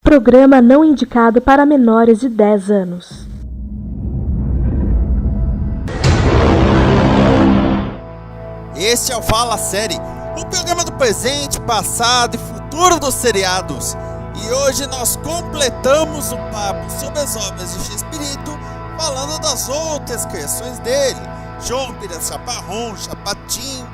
Programa não indicado para menores de 10 anos. Este é o Fala Série, um programa do presente, passado e futuro dos seriados. E hoje nós completamos o papo sobre as obras de Chespirito, falando das outras criações dele, Júpiter, Chaparrón, Chapatin.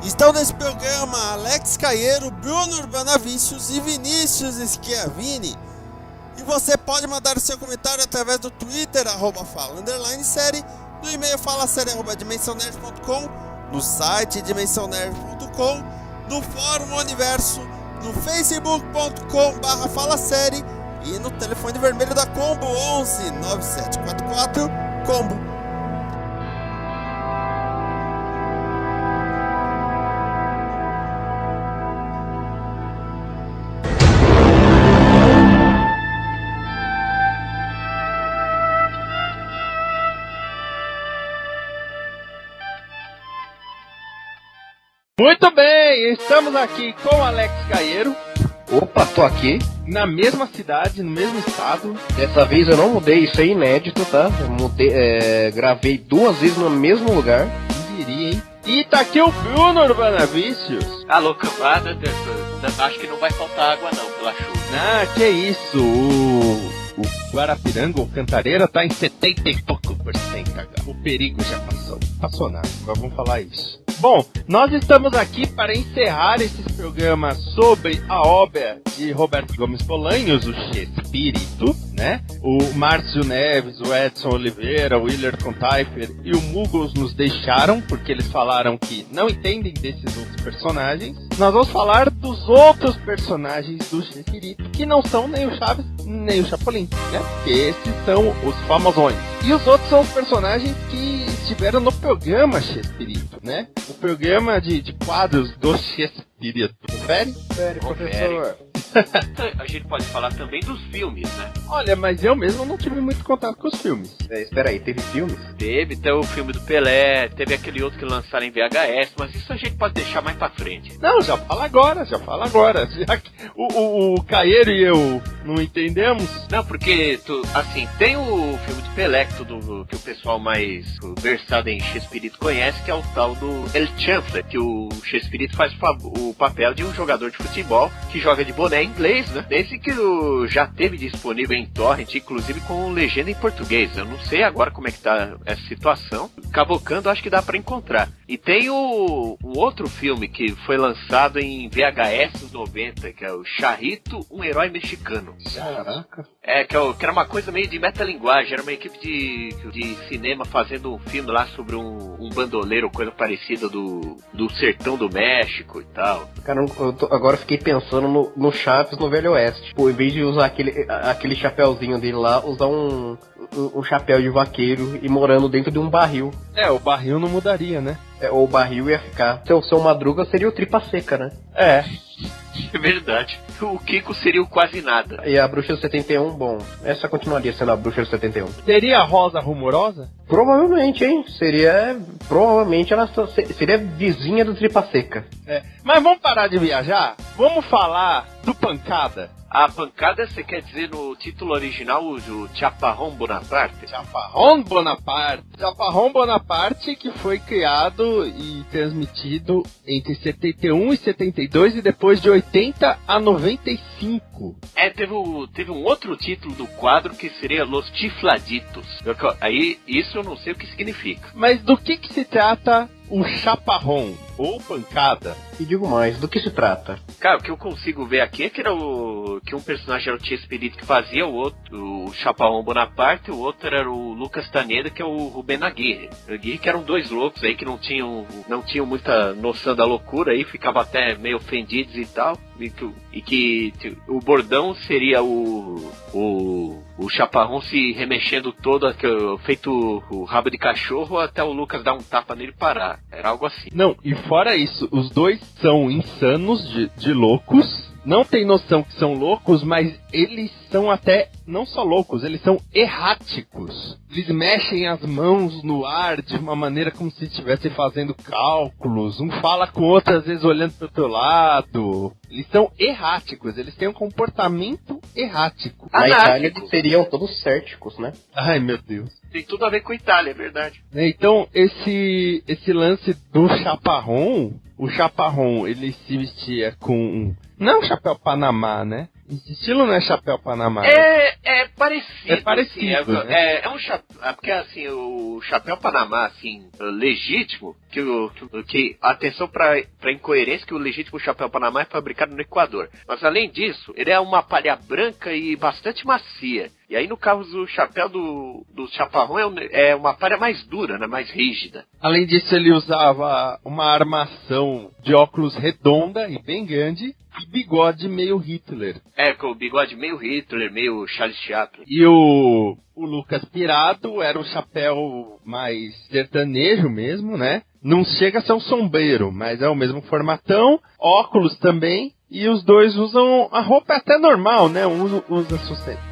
Estão nesse programa Alex Caeiro, Bruno Urbanavícios e Vinícius Schiavini. E você pode mandar o seu comentário através do Twitter, @fala_série, no e-mail falasérie@dimensãonerd.com, no site dimensãonerd.com, no Fórum Universo, no facebook.com/falasérie e no telefone vermelho da Combo 11 9744 Combo. Muito bem, estamos aqui com o Alex Caeiro. Opa, tô aqui. Na mesma cidade, no mesmo estado. Dessa vez eu não mudei, isso é inédito, tá? Eu gravei 2 vezes no mesmo lugar. Quem diria, hein? E tá aqui o Bruno Urbanavícios. Alô, cambada, acho que não vai faltar água não, pela chuva. Ah, que isso, o Guarapiranga, ou Cantareira, tá em 70 e pouco %. O perigo já passou. Passou nada, agora vamos falar isso. Bom, nós estamos aqui para encerrar esses programas sobre a obra de Roberto Gomes Bolanhos, o Chespirito, né? O Márcio Neves, o Edson Oliveira, o Willer Contaifer e o Mugos nos deixaram, porque eles falaram que não entendem desses outros personagens. Nós vamos falar dos outros personagens do Chespirito, que não são nem o Chaves, nem o Chapolin, né? Porque esses são os famosões. E os outros são os personagens que estiveram no programa Chespirito, né? O programa de quadros do Chespirito. Confere? Confere, professor. A gente pode falar também dos filmes, né? Olha, mas eu mesmo não tive muito contato com os filmes. Espera aí, teve filmes? Teve o filme do Pelé, teve aquele outro que lançaram em VHS, mas isso a gente pode deixar mais pra frente. Não, já fala agora. Já que o Caeiro e eu não entendemos. Não, porque, tem o filme do Pelé, que o pessoal mais versado em Chespirito conhece, que é o tal do El Chanfle, que o Chespirito faz o papel de um jogador de futebol que joga de boné em inglês, né? Esse que já teve disponível em torrent, inclusive com legenda em português. Eu não sei agora como é que tá essa situação. Cavocando, acho que dá pra encontrar. E tem o outro filme que foi lançado em VHS nos 90, que é o Charrito, um herói mexicano. Caraca. Que era uma coisa meio de metalinguagem. Era uma equipe de cinema fazendo um filme lá sobre um bandoleiro, coisa parecida do sertão do México e tal. Cara, agora fiquei pensando no Chaves no Velho Oeste. Pô, em vez de usar aquele chapéuzinho dele lá, usar um chapéu de vaqueiro e morando dentro de um barril. O barril não mudaria, né? O barril ia ficar. Seu Madruga seria o Tripa Seca, né? É verdade. O Kiko seria o Quase Nada. E a Bruxa do 71, bom, essa continuaria sendo a Bruxa do 71. Seria a Rosa Rumorosa? Provavelmente, hein? Provavelmente ela seria vizinha do Tripa Seca. Mas vamos parar de viajar? Vamos falar do Pancada. A Pancada, você quer dizer no título original o Chaparrón Bonaparte? Chaparrón Bonaparte, que foi criado e transmitido entre 71 e 72 e depois de 80 a 95. Teve um outro título do quadro que seria Los Chifladitos. Aí, isso eu não sei o que significa. Mas do que se trata o Chaparrón, ou Pancada? E digo mais, do que se trata? Cara, o que eu consigo ver aqui é que que um personagem era o Chespirito que fazia, o Chaparrón Bonaparte, o outro era o Lucas Taneda, que é o Rubén Aguirre. Que eram 2 loucos aí que não tinham muita noção da loucura aí, ficavam até meio ofendidos e tal. E que o bordão seria o Chaparrón se remexendo todo, feito o rabo de cachorro, até o Lucas dar um tapa nele e parar. Era algo assim. Não, e fora isso, os dois são insanos de loucos, não têm noção que são loucos, mas eles são até não só loucos, eles são erráticos. Eles mexem as mãos no ar de uma maneira como se estivessem fazendo cálculos. Um fala com o outro, às vezes olhando para o teu lado. Eles são erráticos, eles têm um comportamento errático. Na Itália eles seriam todos cérticos, né? Ai, meu Deus. Tem tudo a ver com a Itália, é verdade. Então, esse lance do chaparrão, o chaparrão, ele se vestia com... Não é um chapéu Panamá, né? Esse estilo não é chapéu Panamá. É parecido. É parecido, assim, né? É um chapéu... Porque, assim, o chapéu Panamá, assim, legítimo, que atenção pra incoerência, que o legítimo chapéu Panamá é fabricado no Equador. Mas, além disso, ele é uma palha branca e bastante macia. E aí, no caso do chapéu do chaparrão, é uma palha mais dura, né? Mais rígida. Além disso, ele usava uma armação de óculos redonda e bem grande e bigode meio Hitler. Com o bigode meio Hitler, meio Charles Chaplin. E o Lucas Pirado era um chapéu mais sertanejo mesmo, né? Não chega a ser um sombreiro, mas é o mesmo formatão. Óculos também. E os dois usam a roupa é até normal, né? Um usa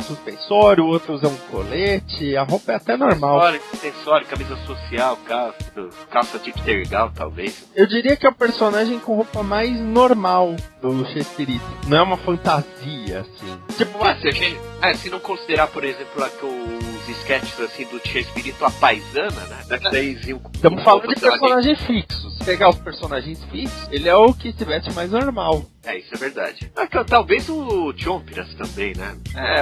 suspensório, o outro usa um colete. A roupa é até normal. Suspensório, camisa social, calça tipo tergal, talvez. Eu diria que é o personagem com roupa mais normal do Chespirito. Não é uma fantasia, assim. Tipo, se não considerar, por exemplo, os sketches assim do Chespirito a paisana, né? Estamos falando de personagens fixos. Se pegar os personagens fixos, ele é o que se veste mais normal. Isso é verdade. Talvez o Chompiras também, né?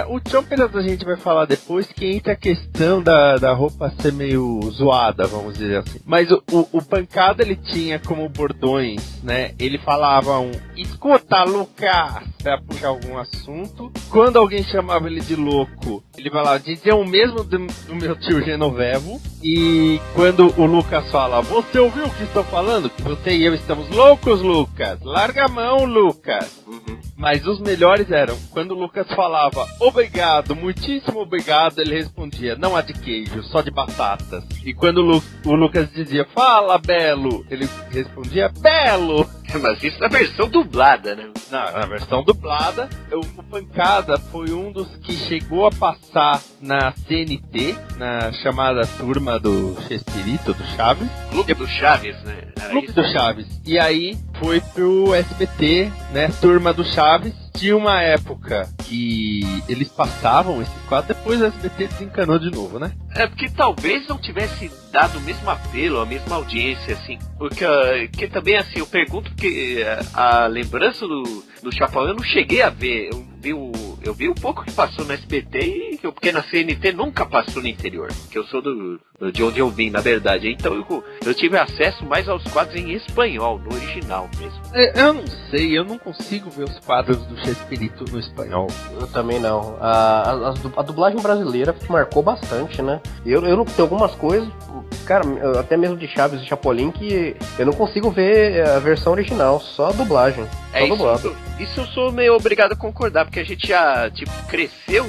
O Chompiras a gente vai falar depois, que entra a questão da roupa ser meio zoada, vamos dizer assim. Mas o Pancada, ele tinha como bordões, né? Ele falava escuta, Lucas, pra puxar algum assunto. Quando alguém chamava ele de louco, ele falava, dizia o mesmo do meu tio Genovevo. E quando o Lucas fala, você ouviu o que estou falando? Que você e eu estamos loucos, Lucas. Larga a mão, Lucas. Mas os melhores eram, quando o Lucas falava, obrigado, muitíssimo obrigado, ele respondia, não há de queijo, só de batatas. E quando o Lucas dizia, fala, Belo, ele respondia, Belo. Mas isso na versão dublada, né? Na versão dublada, o Pancada foi um dos que chegou a passar na CNT, na chamada turma do Chespirito, do Chaves. Clube do Chaves, né? Clube do Chaves. E aí foi pro SBT, né? Turma do Chaves. Tinha uma época que eles passavam esses quadros, depois o SBT desencanou de novo, né? Porque talvez não tivesse dado o mesmo apelo, a mesma audiência, assim. Porque também, assim, eu pergunto porque a lembrança do Chapéu eu não cheguei a ver. Eu vi um pouco que passou no SBT, porque na CNT nunca passou no interior. Que eu sou de onde eu vim, na verdade. Então eu tive acesso mais aos quadros em espanhol, no original mesmo. Eu não sei, eu não consigo ver os quadros do Chespirito no espanhol. Eu também não. A dublagem brasileira marcou bastante, né? Eu não tenho algumas coisas, cara, até mesmo de Chaves e Chapolin, que eu não consigo ver a versão original, só a dublagem. Só dublado. Isso eu sou meio obrigado a concordar, porque a gente já, cresceu.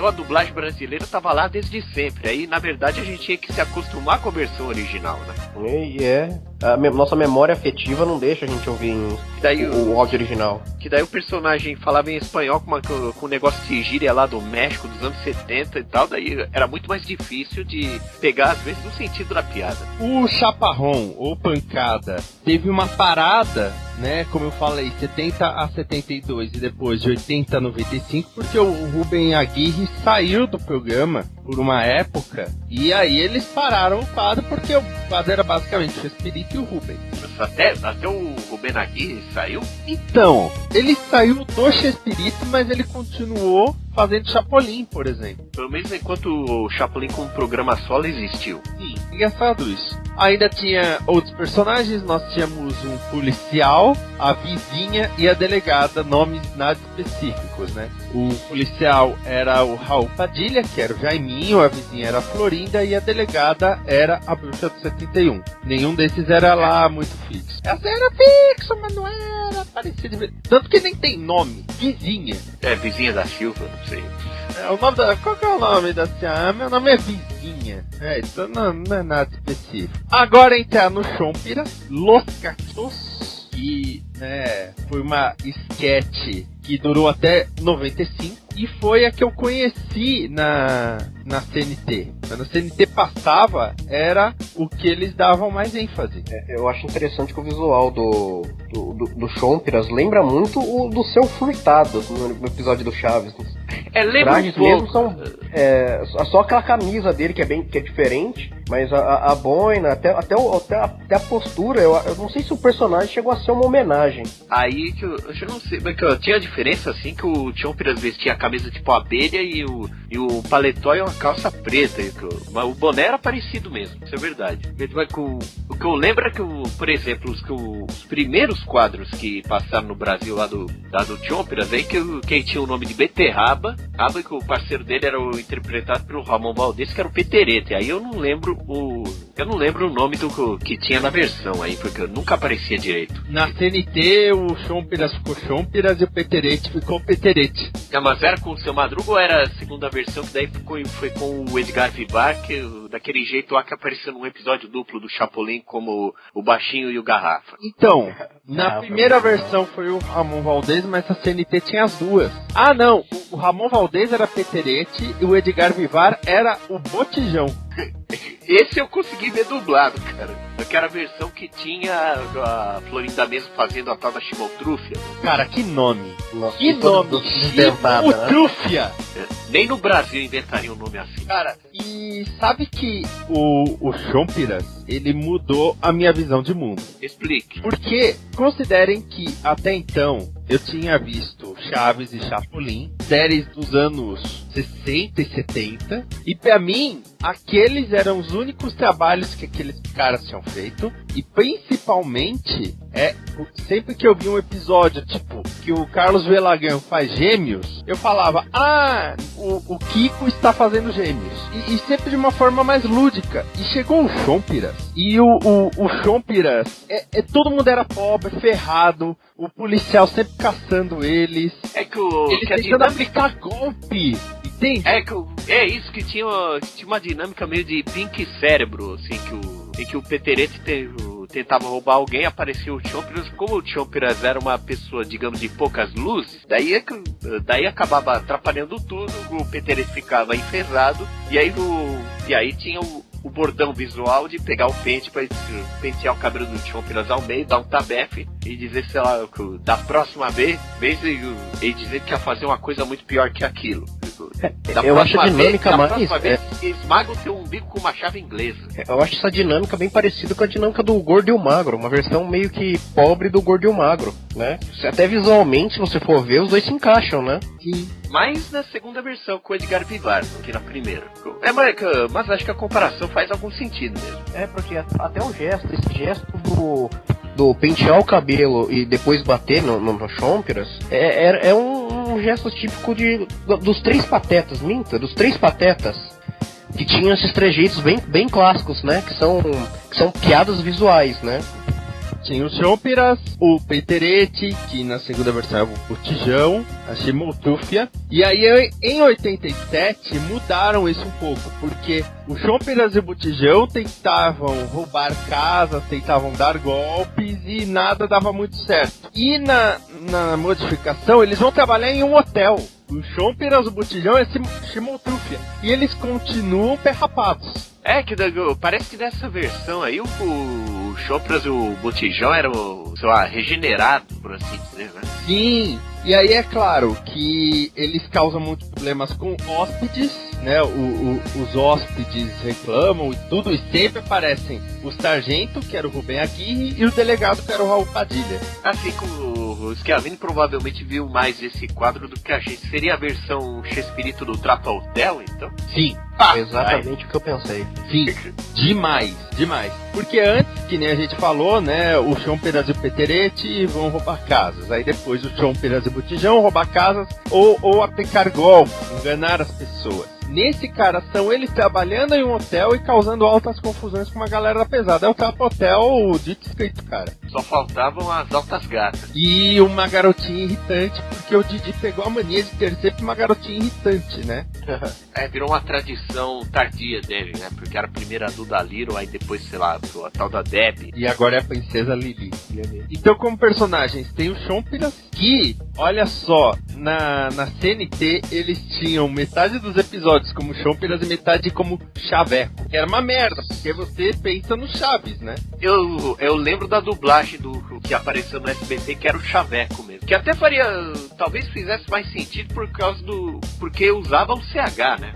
A dublagem brasileira tava lá desde sempre. Aí, na verdade, a gente tinha que se acostumar com a versão original, né? Nossa memória afetiva não deixa a gente ouvir o áudio original. Que daí o personagem falava em espanhol com um negócio de gíria lá do México dos anos 70 e tal. Daí era muito mais difícil de pegar, às vezes, o sentido da piada. O Chaparrão, ou Pancada, teve uma parada, né? Como eu falei, 70 a 72 e depois de 80 a 95, porque o Rubem Aguirre saiu do programa por uma época, e aí eles pararam o quadro, porque o quadro era basicamente o Chespirito e o Rubem. Até o Rubem Aguirre saiu? Então, ele saiu do Chespirito, mas ele continuou fazendo Chapolin, por exemplo. Pelo menos enquanto o Chapolin como programa solo existiu. Sim, engraçado isso. Ainda tinha outros personagens, nós tínhamos um policial, a vizinha e a delegada, nomes nada específicos, né? O policial era o Raul Padilha, que era o Jaiminho, a vizinha era a Florinda e a delegada era a Bruxa do 71. Nenhum desses era lá muito fixo. Essa era fixo, mas não era parecido. Tanto que nem tem nome, vizinha. Vizinha da Silva, não sei. Qual que é o nome da senhora? Meu nome é Vizinha. Então não é nada específico. Agora entrar no Chompira, Los Cachos. que, né, foi uma esquete que durou até 95 e foi a que eu conheci na CNT. Quando a CNT passava, era o que eles davam mais ênfase. Eu acho interessante que o visual do Chompiras lembra muito o do Seu Furtado no episódio do Chaves. Lembra um pouco. Mesmo são só aquela camisa dele que é diferente, mas a boina, até a postura, eu não sei se o personagem chegou a ser uma homenagem. Aí que eu não sei, mas que tinha a diferença assim que o Chompiras vestia a camisa tipo abelha e o paletó e uma calça preta. Mas o boné era parecido mesmo, isso é verdade. O que eu lembro é que, por exemplo, os primeiros quadros que passaram no Brasil lá do Chompiras, aí que tinha o nome de Beterraba, e que o parceiro dele era interpretado pelo Ramon Valdez, que era o Peterete. Aí eu não lembro o nome do que tinha na versão aí, porque nunca aparecia direito. Na CNT, o Chompiras ficou Chompiras e o Peterete ficou Peterete. Mas era com o Seu Madruga ou era a segunda versão, que daí foi com o Edgar Vivar, que daquele jeito lá que apareceu num episódio duplo do Chapolin como o Baixinho e o Garrafa? Então, na primeira versão foi o Ramon Valdez, mas a CNT tinha as duas. Ah não, o Ramon Valdez era Peterete e o Edgar Vivar era o Botijão. Esse eu consegui ver dublado, cara. Aquela versão que tinha a Florinda mesmo fazendo a tal da Chimotrúfia. Cara, que nome! Nossa, que nome! Chimotrúfia! Nem no Brasil inventariam um nome assim. Cara, e sabe que o Chompiras, ele mudou a minha visão de mundo. Explique. Porque considerem que até então eu tinha visto Chaves e Chapolin, séries dos anos 60 e 70, e pra mim, aqueles eram os únicos trabalhos que aqueles caras tinham feito, e principalmente, sempre que eu vi um episódio, tipo, que o Carlos Velagão faz Gêmeos, eu falava, o Kiko está fazendo Gêmeos, e sempre de uma forma mais lúdica, e chegou o Chompiras, e o Chompiras, todo mundo era pobre, ferrado, o policial sempre caçando eles, eles tentando aplicar golpe, entende? É isso que tinha uma dinâmica meio de Pink Cérebro, assim, em que o Peterete tentava roubar alguém, aparecia o Chompiras. Como o Chompiras era uma pessoa, digamos, de poucas luzes, daí acabava atrapalhando tudo, o Peterete ficava enferrado, e aí tinha o bordão visual de pegar o pente pra pentear o cabelo do Chompiras ao meio, dar um tabefe e dizer, sei lá, da próxima vez ele dizer que ia fazer uma coisa muito pior que aquilo. Eu acho a dinâmica mais... esmaga o teu umbigo com uma chave inglesa. Eu acho essa dinâmica bem parecida com a dinâmica do Gordo e o Magro, uma versão meio que pobre do Gordo e o Magro, né? Até visualmente, se você for ver, os dois se encaixam, né? Sim. Mais na segunda versão com o Edgar Vivar do que na primeira. Mas acho que a comparação faz algum sentido mesmo. Porque até esse gesto do pentear o cabelo e depois bater no Chompiras é um gesto típico dos Três Patetas, dos Três Patetas, que tinham esses trejeitos bem clássicos, né? Que são piadas visuais, né? Tinha o Chompiras, o Peterete, que na segunda versão é o Botijão, a Chimotrúfia. E aí em 87 mudaram isso um pouco, porque o Chompiras e o Botijão tentavam roubar casas, tentavam dar golpes e nada dava muito certo. E na modificação eles vão trabalhar em um hotel. O Chompiras, o Botijão é Chimotrúfia. E eles continuam perrapados. Parece que nessa versão aí o Chompiras e o Botijão eram, sei lá, regenerados, por assim dizer, né? Sim, e aí é claro que eles causam muitos problemas com hóspedes, né? Os hóspedes reclamam e tudo, e sempre aparecem o sargento, que era o Rubem Aguirre, e o delegado, que era o Raul Padilha. Assim como o Schiavini provavelmente viu mais esse quadro do que a gente. Seria a versão Chespirito do Trapa Hotel, então? Sim. Exatamente o que eu pensei. Sim, demais. Porque antes, que nem a gente falou, né, o Chompiras e o Peterete vão roubar casas. Aí depois o Chompiras e o Botijão roubar casas ou aplicar golpe, enganar as pessoas. Nesse cara, são eles trabalhando em um hotel e causando altas confusões com uma galera pesada. É o Trapa Hotel dito escrito, cara. Só faltavam as altas gatas. E uma garotinha irritante, porque o Didi pegou a mania de ter sempre uma garotinha irritante, né? Virou uma tradição tardia dele, né? Porque era primeiro a Duda Little, aí depois, sei lá, a tal da Debbie. E agora é a Princesa Lili. Então, como personagens, tem o Chompiras, que, olha só, na CNT eles tinham metade dos episódios como Chompiras e metade como Chaveco. Que era uma merda, porque você pensa no Chaves, né? Eu lembro da dublagem do que apareceu no SBT, que era o Chaveco mesmo. Que até faria, talvez fizesse mais sentido por causa porque usava o CH, né?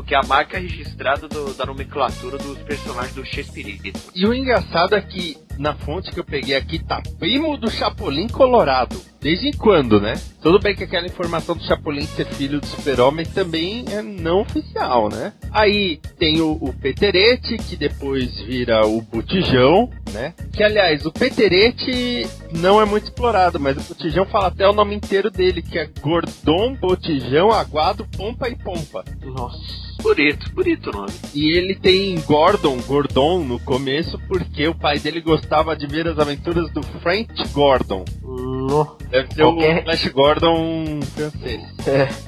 Que é a marca registrada da nomenclatura dos personagens do Shakespeare. E o engraçado é que na fonte que eu peguei aqui tá primo do Chapolin Colorado. Desde quando, né? Tudo bem que aquela informação do Chapolin ser filho do Super-Homem também é não oficial, né? Aí tem o Peterete, que depois vira o Botijão, né? Que, aliás, o Peterete não é muito explorado, mas o Botijão fala até o nome inteiro dele, que é Gordon, Botijão, Aguado, Pompa e Pompa. Nossa. Bonito o nome. E ele tem Gordon no começo, porque o pai dele gostava de ver as aventuras do French Gordon. Deve ser o Flash Gordon francês.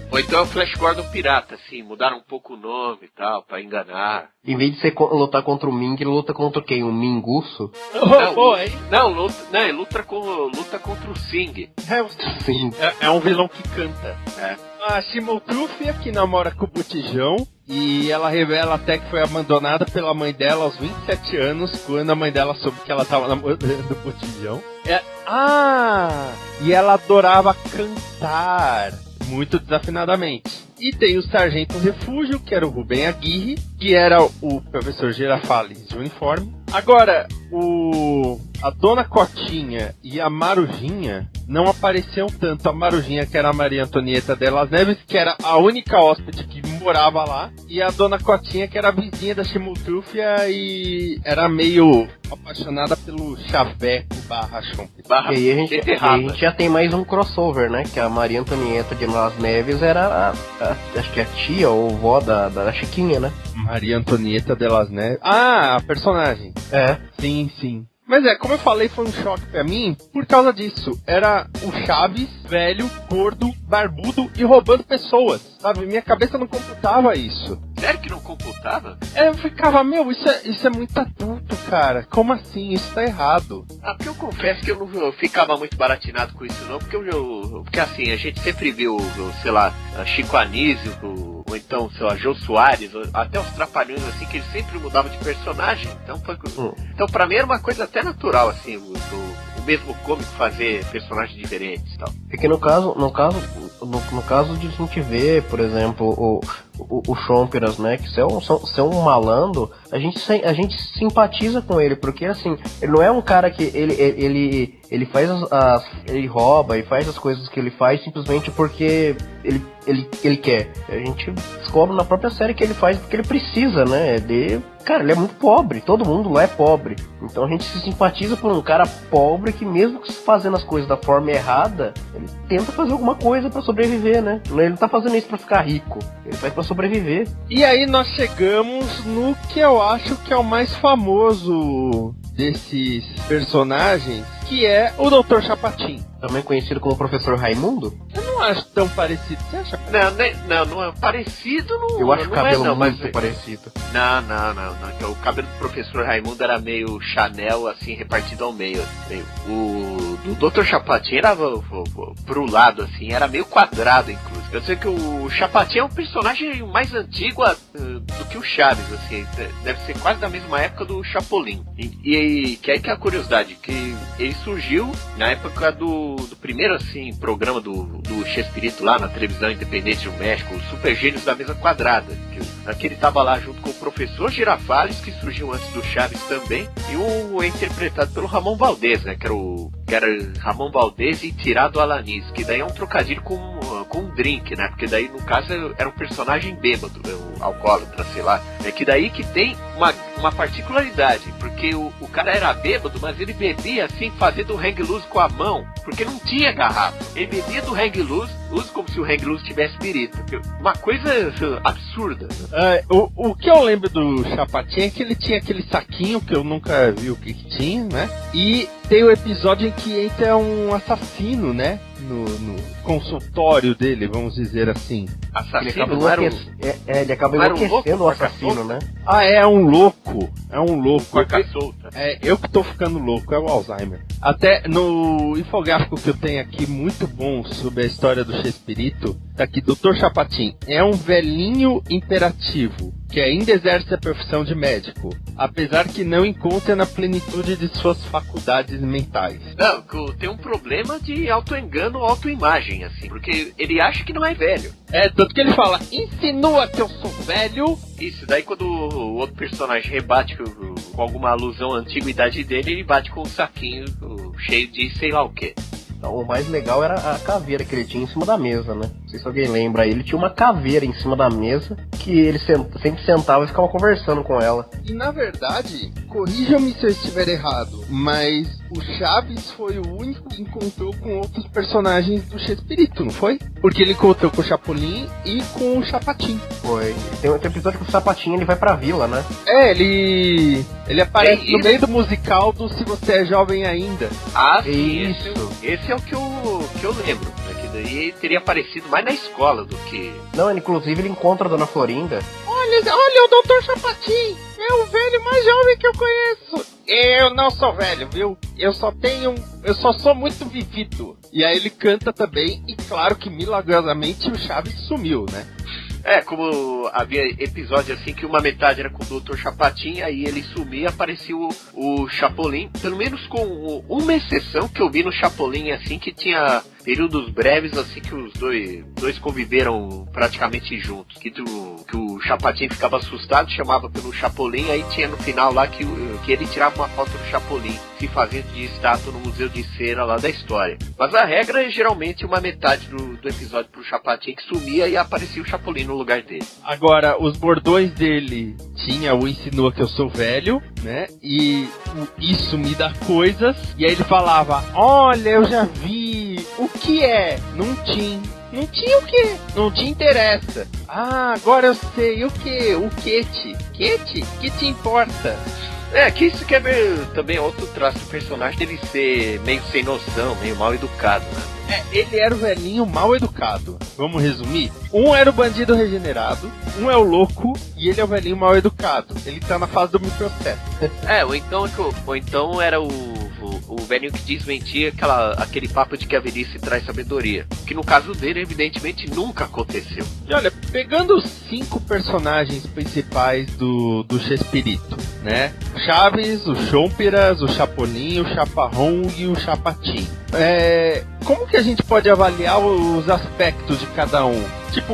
Ou então é o Flash Gordon pirata, assim, mudaram um pouco o nome e tal, pra enganar. Em vez de você lutar contra o Ming, ele luta contra quem? O Minguço? Ele luta contra o Sing. É um vilão que canta. A Shimotruffia, que namora com o Botijão, e ela revela até que foi abandonada pela mãe dela aos 27 anos, quando a mãe dela soube que ela tava namorando o Botijão. E ela adorava cantar, muito desafinadamente. E tem o Sargento Refúgio, que era o Rubem Aguirre, que era o professor Girafales de uniforme. Agora, a Dona Cotinha e a Marujinha não apareciam tanto. A Marujinha, que era a Maria Antonieta de las Neves, que era a única hóspede que morava lá, e a Dona Cotinha, que era a vizinha da Chimultrufia e era meio apaixonada pelo Chaveco /Chomp. E aí a gente já tem mais um crossover, né? Que a Maria Antonieta de las Neves era acho que a tia ou vó da Chiquinha, né? Maria Antonieta de las Neves. A personagem. Sim. Mas como eu falei, foi um choque pra mim por causa disso. Era o Chaves, velho, gordo, barbudo e roubando pessoas, sabe? Minha cabeça não computava isso. Sério que não computava? Eu ficava, isso é muito adulto, cara. Como assim? Isso tá errado. Porque eu confesso que eu não ficava muito baratinado com isso não, porque assim, a gente sempre viu, sei lá, Chico Anísio, ou então, sei lá, Jô Soares, até os Trapalhões, assim, que eles sempre mudavam de personagem. Então pra mim era uma coisa até natural, assim, o mesmo cômico fazer personagens diferentes e tal. É que no caso de a gente ver, por exemplo, o Chompiras, né, que ser um malandro, a gente simpatiza com ele, porque assim, ele não é um cara que ele faz ele rouba e faz as coisas que ele faz simplesmente porque ele quer. A gente descobre na própria série que ele faz porque ele precisa, né? Cara, ele é muito pobre, todo mundo lá é pobre. Então a gente se simpatiza por um cara pobre que, mesmo fazendo as coisas da forma errada, ele tenta fazer alguma coisa pra sobreviver, né? Ele não tá fazendo isso pra ficar rico, ele faz pra sobreviver. E aí nós chegamos no que eu acho que é o mais famoso desses personagens, que é o Dr. Chapatin. Também conhecido como Professor Raimundo? Eu não acho tão parecido. Você acha? Não é parecido. Eu acho o cabelo muito mas parecido. Não. O cabelo do Professor Raimundo era meio Chanel, assim, repartido ao meio. O do Dr. Chapatin era pro lado, assim, era meio quadrado, inclusive. Eu sei que o Chapatin é um personagem mais antigo do que o Chaves, assim. Deve ser quase da mesma época do Chapolin. E que aí que é a curiosidade, que ele surgiu na época do primeiro, assim, programa do Chespirito lá na televisão independente do México, os Super Gênios da Mesa Quadrada. Que ele tava lá junto com o Professor Girafales, que surgiu antes do Chaves também, e é interpretado pelo Ramon Valdez, né? Que era Ramon Valdez e Tirado Alanis, que daí é um trocadilho com com um drink, né? Porque daí, no caso, era um personagem bêbado, né? Um alcoólatra, sei lá. É que daí que tem uma particularidade, porque o cara era bêbado, mas ele bebia assim, fazendo hang loose com a mão, porque não tinha garrafa. Ele bebia do hang loose como se o hang loose tivesse birita. Uma coisa absurda. O que eu lembro do Chapatin é que ele tinha aquele saquinho que eu nunca vi o que tinha, né? E tem o episódio em que entra um assassino, né? No consultório dele, vamos dizer assim. Ele acaba enlouquecendo o assassino, né? É um louco. É um louco. Porca solta. Eu que tô ficando louco, é o Alzheimer. Até no infográfico que eu tenho aqui, muito bom sobre a história do Chespirito, tá aqui, Dr. Chapatin é um velhinho imperativo, que ainda exerce a profissão de médico, apesar que não encontra na plenitude de suas faculdades mentais. Não, tem um problema de autoengano, autoimagem, assim, porque ele acha que não é velho. Tanto que ele fala, insinua que eu sou velho. Isso, daí quando o outro personagem rebate com alguma alusão à antiguidade dele, ele bate com um saquinho cheio de sei lá o que. Então, o mais legal era a caveira que ele tinha em cima da mesa, né? Não sei se alguém lembra, ele tinha uma caveira em cima da mesa que ele sempre sentava e ficava conversando com ela. E na verdade, corrijam-me se eu estiver errado, mas o Chaves foi o único que encontrou com outros personagens do Chespirito, não foi? Porque ele encontrou com o Chapolin e com o Chapatin. Foi. Tem um episódio que o Chapatin ele vai pra vila, né? Ele aparece no meio do musical do Se Você é Jovem Ainda. Sim, isso. Esse é o que eu lembro. Né? Que daí teria aparecido mais na escola do que... Não, inclusive ele encontra a Dona Florinda. Olha o Dr. Chapatin, é o velho mais jovem que eu conheço. Eu não sou velho, viu? Eu só sou muito vivido. E aí ele canta também, e claro que milagrosamente o Chaves sumiu, né? Como havia episódio assim que uma metade era com o Dr. Chapatin, aí ele sumia, apareceu o Chapolin, pelo menos com uma exceção que eu vi no Chapolin, assim, que tinha períodos breves, assim, que os dois conviveram praticamente juntos, que o Chapatin ficava assustado, chamava pelo Chapolin, aí tinha no final lá que ele tirava uma foto do Chapolin, se fazendo de estátua no Museu de Cera lá da história. Mas a regra é geralmente uma metade do episódio pro Chapatin que sumia e aparecia o Chapolin no lugar dele. Agora, os bordões dele tinha o insinua que eu sou velho, né? E isso me dá coisas. E aí ele falava, olha, eu já vi. O que é? Não tinha. Não tinha o quê? Não te interessa. Agora eu sei. O quê? O quete? Quete? Que te importa? Que isso quer ver também outro traço do personagem dele ser meio sem noção, meio mal educado, né? Ele era o velhinho mal educado. Vamos resumir? Um era o bandido regenerado, um é o louco e ele é o velhinho mal educado. Ele tá na fase do microcesso. Ou então era o velhinho que desmentia aquele papo de que a velhice traz sabedoria. Que no caso dele, evidentemente, nunca aconteceu. E olha, pegando os 5 personagens principais do Chespirito, né? O Chaves, o Chompiras, o Chapolin, o Chaparrão e o Chapatin. Como que a gente pode avaliar os aspectos de cada um? Tipo,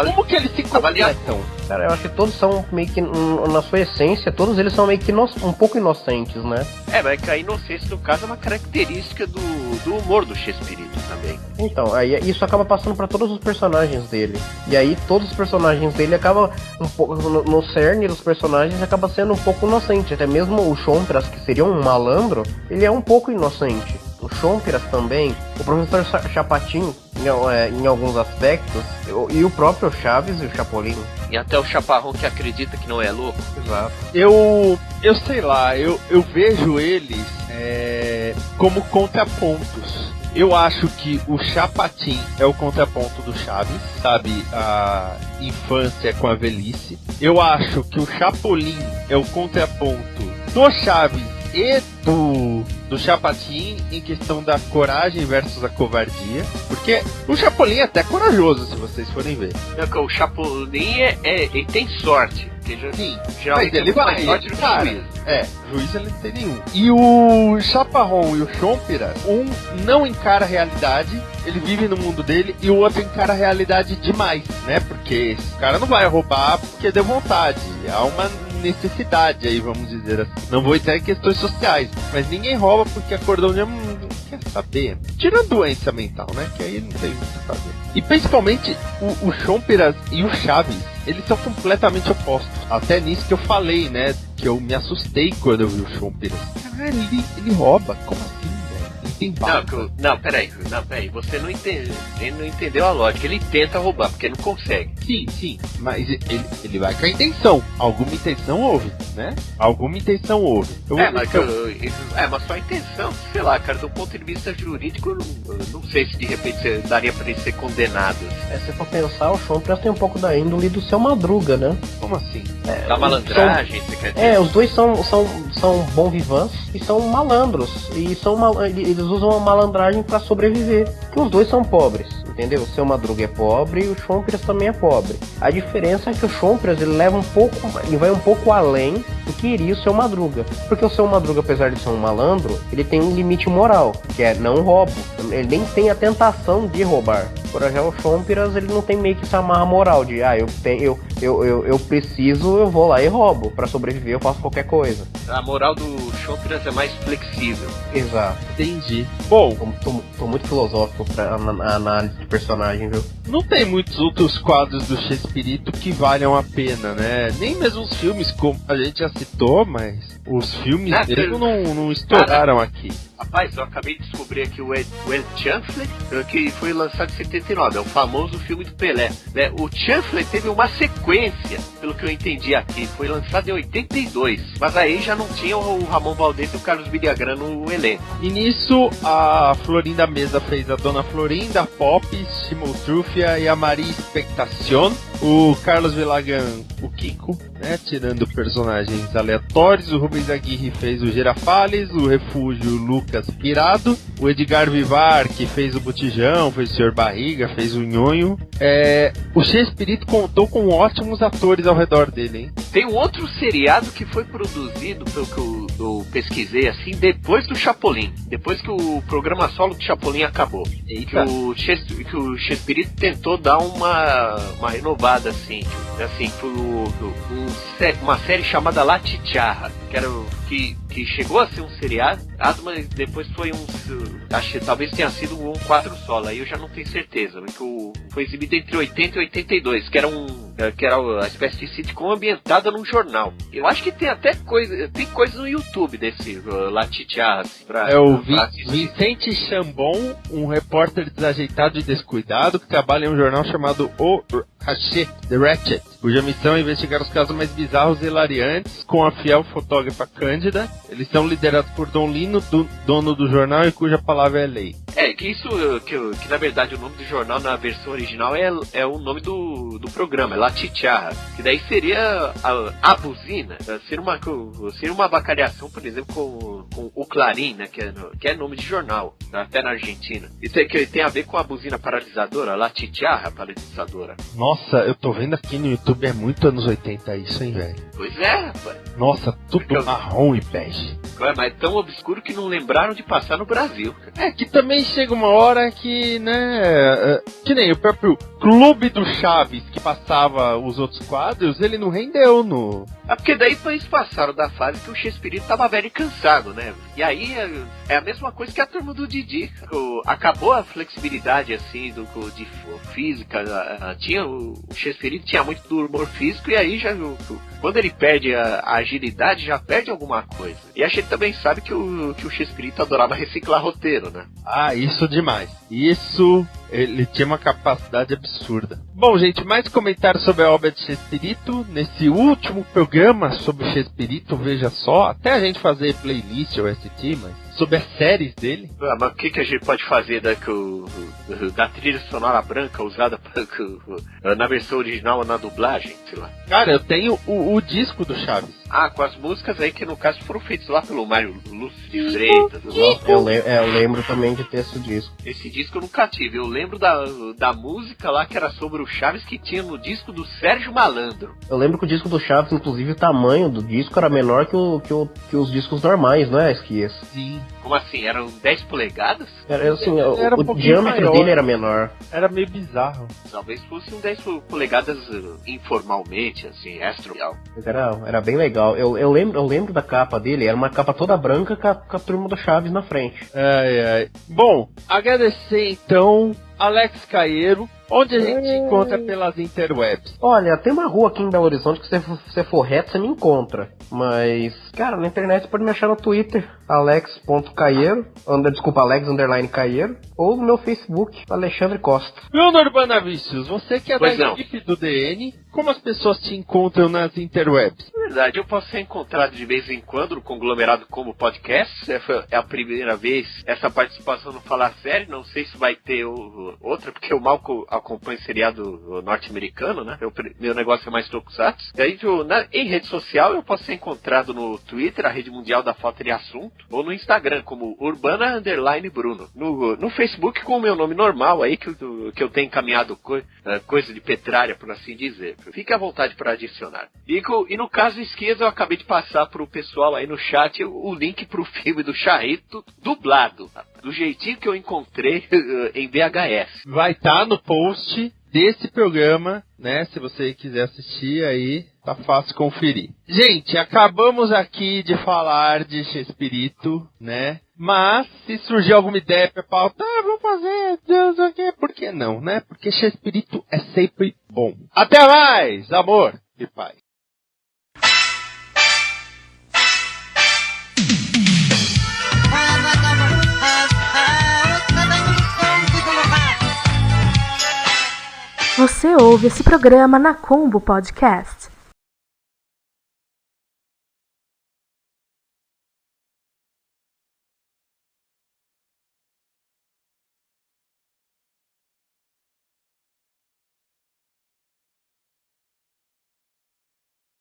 como que eles se completam? Cara, eu acho que todos são meio que, na sua essência, todos eles são meio que um pouco inocentes, né? Mas a inocência, no caso, é uma característica do humor do Chespirito também. Então, aí isso acaba passando pra todos os personagens dele. E aí todos os personagens dele acabam um pouco, no cerne dos personagens, acaba sendo um pouco inocente. Até mesmo o Chompiras, que seria um malandro, ele é um pouco inocente. O Chompiras também, o professor Chapatin em alguns aspectos, e o próprio Chaves e o Chapolin. E até o Chaparrão que acredita que não é louco. Exato. Eu sei lá, eu vejo eles como contrapontos. Eu acho que o Chapatin é o contraponto do Chaves, sabe? A infância com a velhice. Eu acho que o Chapolin é o contraponto do Chaves e do Chapatin em questão da coragem versus a covardia. Porque o Chapolin é até corajoso, se vocês forem ver. O Chapolin ele tem sorte. Sim, mas ele vai, juiz ele não tem nenhum. E o Chaparrão e o Chompiras, um não encara a realidade, ele vive no mundo dele, e o outro encara a realidade demais, né? Porque esse cara não vai roubar porque deu vontade, há uma necessidade aí, vamos dizer assim. Não vou entrar em questões sociais, mas ninguém rouba porque acordou de quer saber? Tirando doença mental, né? Que aí não tem muito o que fazer. E principalmente o Chompiras e o Chaves, eles são completamente opostos. Até nisso que eu falei, né? Que eu me assustei quando eu vi o Chompiras. Caralho, ele rouba. Como assim, velho? Ele tem bala. Não, peraí. Você não entendeu. Ele não entendeu a lógica. Ele tenta roubar, porque não consegue. Sim. Mas ele vai com a intenção. Alguma intenção houve, né? Alguma intenção houve. Mas só a intenção, sei lá, cara, do ponto de vista jurídico, eu não sei se de repente daria pra ele ser condenado. Se for pensar, o Chompiras tem um pouco da índole do Seu Madruga, né? Como assim? Da malandragem, você quer dizer? Os dois são bons vivants e são malandros. E eles usam a malandragem pra sobreviver. Porque os dois são pobres, entendeu? O Seu Madruga é pobre e o Chompiras também é pobre. A diferença é que o Chompiras ele vai um pouco além do que iria o Seu Madruga. Porque o Seu Madruga, apesar de ser um malandro, ele tem um limite moral, que é não roubo. Ele nem tem a tentação de roubar. Por já o Chompiras, ele não tem meio que essa amarra moral de eu preciso, eu vou lá e roubo. Pra sobreviver eu faço qualquer coisa. A moral do Chompiras é mais flexível. Exato. Entendi. Bom, tô muito filosófico pra análise de personagem, viu? Não tem muitos outros quadros do Chespirito que valham a pena, né? Nem mesmo os filmes, como a gente já citou, mas os filmes dele não estouraram aqui. Rapaz, eu acabei de descobrir aqui o El Chanfle, que foi lançado em 79, é o famoso filme do Pelé. Né? O Chanfle teve uma sequência, pelo que eu entendi aqui, foi lançado em 82, mas aí já não tinha o Ramon Valdez e o Carlos Villagrán no elenco. E nisso, a Florinda Mesa fez a Dona Florinda, a Pop, Chimotrufia e a Maria Expectación. O Carlos Villagrán, o Kiko, né, tirando personagens aleatórios. O Rubens Aguirre fez o Girafales, o Refúgio Lucas Pirado. O Edgar Vivar, que fez o Botijão, fez o Sr. Barriga, fez o Nhonho. O Chespirito contou com ótimos atores ao redor dele, hein? Tem um outro seriado que foi produzido, pelo que eu pesquisei, assim, depois do Chapolin. Depois que o programa solo do Chapolin acabou. Eita. Que o Chespirito tentou dar uma renovada, assim, foi uma série chamada La Chicharra, que chegou a ser um seriado, mas depois foi talvez tenha sido um 4 solo, aí eu já não tenho certeza, porque foi exibido entre 80 e 82, que era uma espécie de sitcom ambientada num jornal. Eu acho que tem até coisa no YouTube desse La Chicharra, assim, Vicente Chambon, um repórter desajeitado e descuidado que trabalha em um jornal chamado O Ratchet, The Ratchet, cuja missão é investigar os casos mais bizarros e hilariantes com a fiel fotógrafa Cândida. Eles são liderados por Dom Lino, dono do jornal, e cuja palavra é lei. Que na verdade o nome do jornal na versão original é o nome do programa, é La Chicharra, que daí seria a buzina, seria uma avacalhação, por exemplo, com o Clarim, né, que é nome de jornal, até na Argentina. Isso é que tem a ver com a buzina paralisadora, La Chicharra paralisadora. Nossa, eu tô vendo aqui no YouTube, é muito anos 80 isso, hein, velho? Pois é, rapaz. Nossa, tudo marrom e bege. Mas é tão obscuro que não lembraram de passar no Brasil. Que também chega uma hora que, né, que nem o próprio Clube do Chaves, que passava os outros quadros, ele não rendeu no... Porque daí eles passaram da fase que o Chespirito tava velho e cansado, né? E aí é a mesma coisa que a turma do Didi. Acabou a flexibilidade, assim, de física. O Chespirito tinha muito do humor físico, e aí já... Quando ele perde a agilidade, já perde alguma coisa. E a gente também sabe que o Chespirito adorava reciclar roteiro, né? Isso demais. Isso, ele tinha uma capacidade absurda. Bom, gente, mais comentários sobre a obra de Chespirito nesse último programa sobre o Chespirito, veja só. Até a gente fazer playlist ou ST, mas sobre as séries dele. Mas o que a gente pode fazer da trilha sonora branca usada na versão original ou na dublagem, sei lá? Cara, eu tenho o disco do Chaves. Com as músicas aí que no caso foram feitas lá pelo Mário Lúcio de Freitas. Eu lembro também de ter esse disco. Esse disco eu nunca tive. Eu lembro da música lá que era sobre o Chaves, que tinha no disco do Sérgio Malandro. Eu lembro que o disco do Chaves, inclusive o tamanho do disco era menor que os discos normais, não é, Esquias? Sim. Como assim? Eram 10 polegadas? Era assim, Era um o pouquinho diâmetro maior. dele era menor. Era meio bizarro. Talvez fosse um 10 polegadas informalmente, assim, extra. Mas era bem legal. Eu lembro da capa dele, era uma capa toda branca com a turma do Chaves na frente. Ai. Bom, agradecer então Alex Caeiro, onde a gente te encontra pelas interwebs. Olha, tem uma rua aqui em Belo Horizonte que se você for reto, você me encontra. Mas, cara, na internet você pode me achar no Twitter, alex.caeiro, Alex_Caeiro, ou no meu Facebook, Alexandre Costa. Bruno Urbanavícios, você que é Pois da não. equipe do DN, como as pessoas te encontram nas interwebs? Na verdade, eu posso ser encontrado de vez em quando no conglomerado como podcast. É a primeira vez essa participação no Falar Sério. Não sei se vai ter outra, porque eu mal acompanho seriado norte-americano, né? Meu negócio é mais tokusatsu. E aí, em rede social, eu posso ser encontrado no Twitter, a rede mundial da foto e assunto, ou no Instagram, como Urbana_Bruno. No Facebook, com o meu nome normal aí, que eu tenho encaminhado coisa de Petrária, por assim dizer. Fique à vontade para adicionar. E no caso esquerdo, eu acabei de passar pro pessoal aí no chat o link pro filme do Charrito dublado, do jeitinho que eu encontrei em VHS. Vai estar no post desse programa, né? Se você quiser assistir aí, tá fácil conferir. Gente, acabamos aqui de falar de Chespirito, né? Mas, se surgir alguma ideia pra pauta, vamos fazer, Deus, o quê? Por que não, né? Porque Chespirito é sempre bom. Até mais, amor e paz. Você ouve esse programa na Combo Podcast.